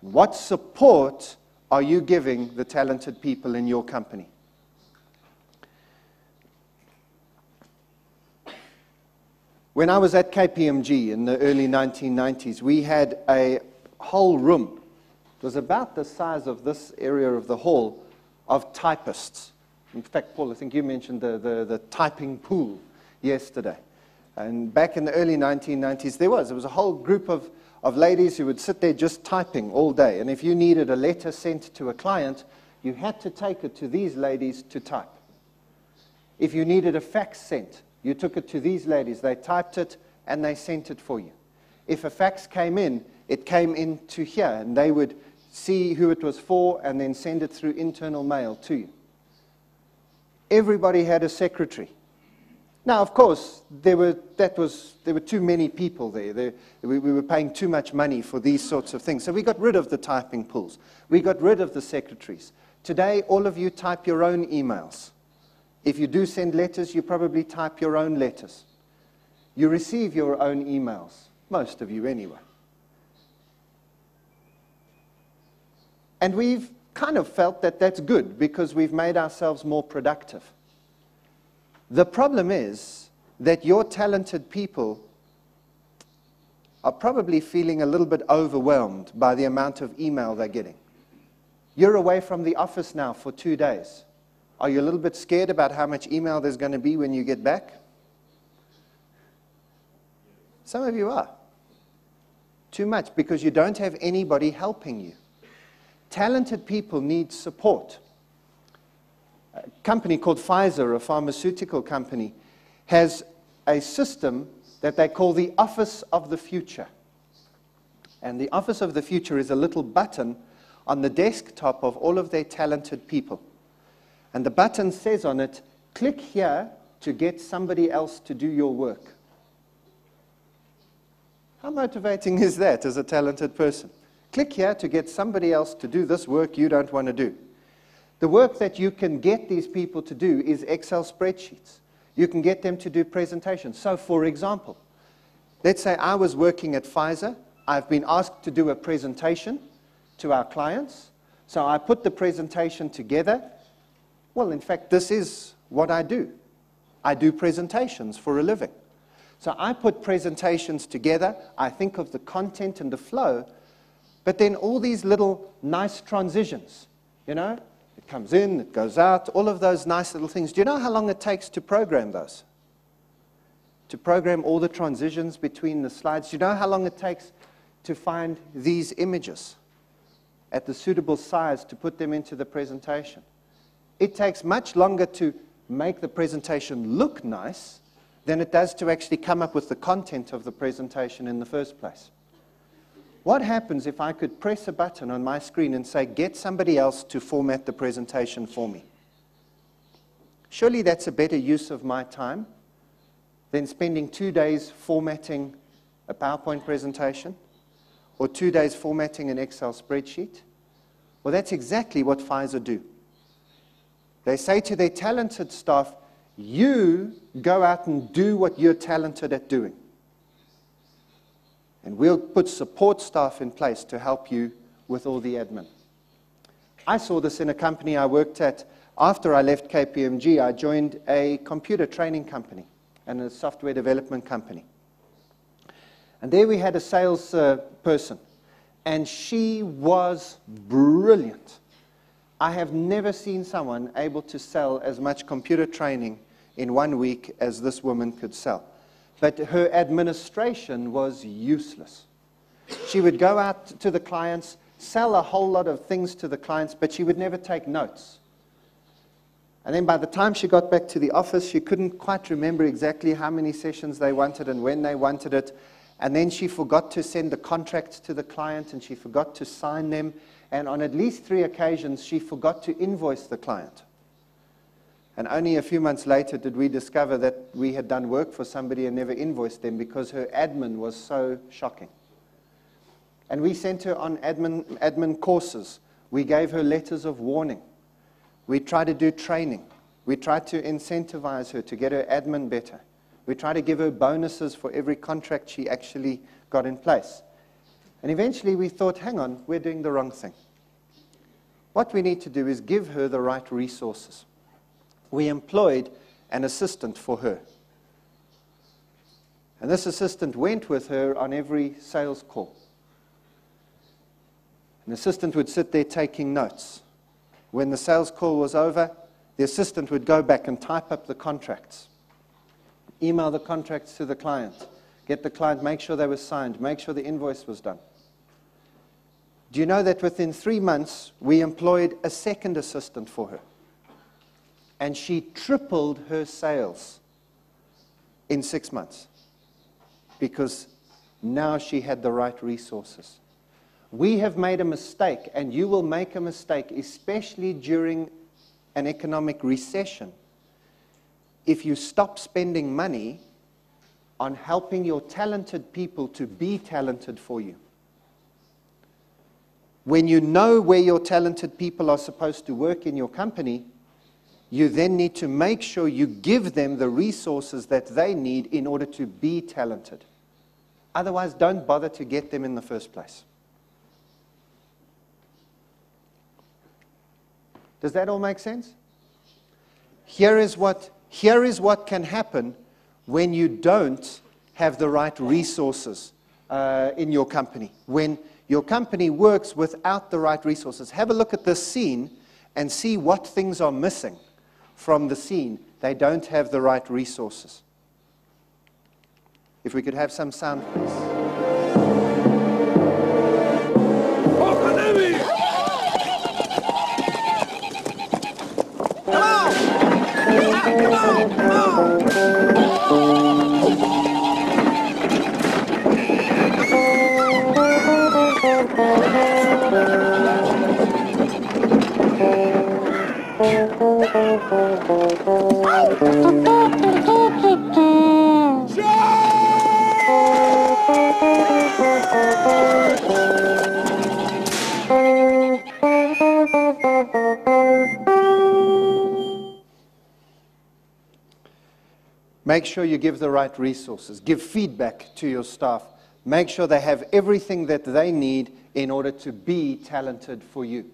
What support are you giving the talented people in your company? When I was at KPMG in the early 1990s, we had a whole room. It was about the size of this area of the hall of typists. In fact, Paul, I think you mentioned the typing pool yesterday. And back in the early 1990s, there was a whole group of ladies who would sit there just typing all day. And if you needed a letter sent to a client, you had to take it to these ladies to type. If you needed a fax sent, you took it to these ladies. They typed it, and they sent it for you. If a fax came in, it came into here, and they would see who it was for and then send it through internal mail to you. Everybody had a secretary. Now, of course, there were too many people there. We were paying too much money for these sorts of things. So we got rid of the typing pools. We got rid of the secretaries. Today, all of you type your own emails. If you do send letters, you probably type your own letters. You receive your own emails, most of you anyway. And we've kind of felt that that's good because we've made ourselves more productive. The problem is that your talented people are probably feeling a little bit overwhelmed by the amount of email they're getting. You're away from the office now for 2 days. Are you a little bit scared about how much email there's going to be when you get back? Some of you are. Too much, because you don't have anybody helping you. Talented people need support. A company called Pfizer, a pharmaceutical company, has a system that they call the Office of the Future. And the Office of the Future is a little button on the desktop of all of their talented people. And the button says on it, click here to get somebody else to do your work. How motivating is that as a talented person? Click here to get somebody else to do this work you don't want to do. The work that you can get these people to do is Excel spreadsheets. You can get them to do presentations. So, for example, let's say I was working at Pfizer. I've been asked to do a presentation to our clients. So I put the presentation together. Well, in fact, this is what I do. I do presentations for a living. So I put presentations together. I think of the content and the flow, but then all these little nice transitions, you know, it comes in, it goes out, all of those nice little things. Do you know how long it takes to program those? To program all the transitions between the slides? Do you know how long it takes to find these images at the suitable size to put them into the presentation? It takes much longer to make the presentation look nice than it does to actually come up with the content of the presentation in the first place. What happens if I could press a button on my screen and say, get somebody else to format the presentation for me? Surely that's a better use of my time than spending 2 days formatting a PowerPoint presentation or 2 days formatting an Excel spreadsheet. Well, that's exactly what Pfizer do. They say to their talented staff, you go out and do what you're talented at doing. And we'll put support staff in place to help you with all the admin. I saw this in a company I worked at. After I left KPMG, I joined a computer training company and a software development company. And there we had a sales person, and she was brilliant. I have never seen someone able to sell as much computer training in 1 week as this woman could sell. But her administration was useless. She would go out to the clients, sell a whole lot of things to the clients, but she would never take notes. And then by the time she got back to the office, she couldn't quite remember exactly how many sessions they wanted and when they wanted it. And then she forgot to send the contracts to the client, and she forgot to sign them. And on at least 3 occasions, she forgot to invoice the client. And only a few months later did we discover that we had done work for somebody and never invoiced them because her admin was so shocking. And we sent her on admin courses. We gave her letters of warning. We tried to do training. We tried to incentivize her to get her admin better. We tried to give her bonuses for every contract she actually got in place. And eventually we thought, hang on, we're doing the wrong thing. What we need to do is give her the right resources. We employed an assistant for her. And this assistant went with her on every sales call. An assistant would sit there taking notes. When the sales call was over, the assistant would go back and type up the contracts, email the contracts to the client, get the client, make sure they were signed, make sure the invoice was done. Do you know that within 3 months, we employed a second assistant for her? And she tripled her sales in 6 months because now she had the right resources. We have made a mistake, and you will make a mistake, especially during an economic recession, if you stop spending money on helping your talented people to be talented for you. When you know where your talented people are supposed to work in your company, you then need to make sure you give them the resources that they need in order to be talented. Otherwise, don't bother to get them in the first place. Does that all make sense? Here is what can happen when you don't have the right resources in your company. When your company works without the right resources. Have a look at this scene and see what things are missing from the scene. They don't have the right resources. If we could have some sound, please. Make sure you give the right resources. Give feedback to your staff. Make sure they have everything that they need in order to be talented for you.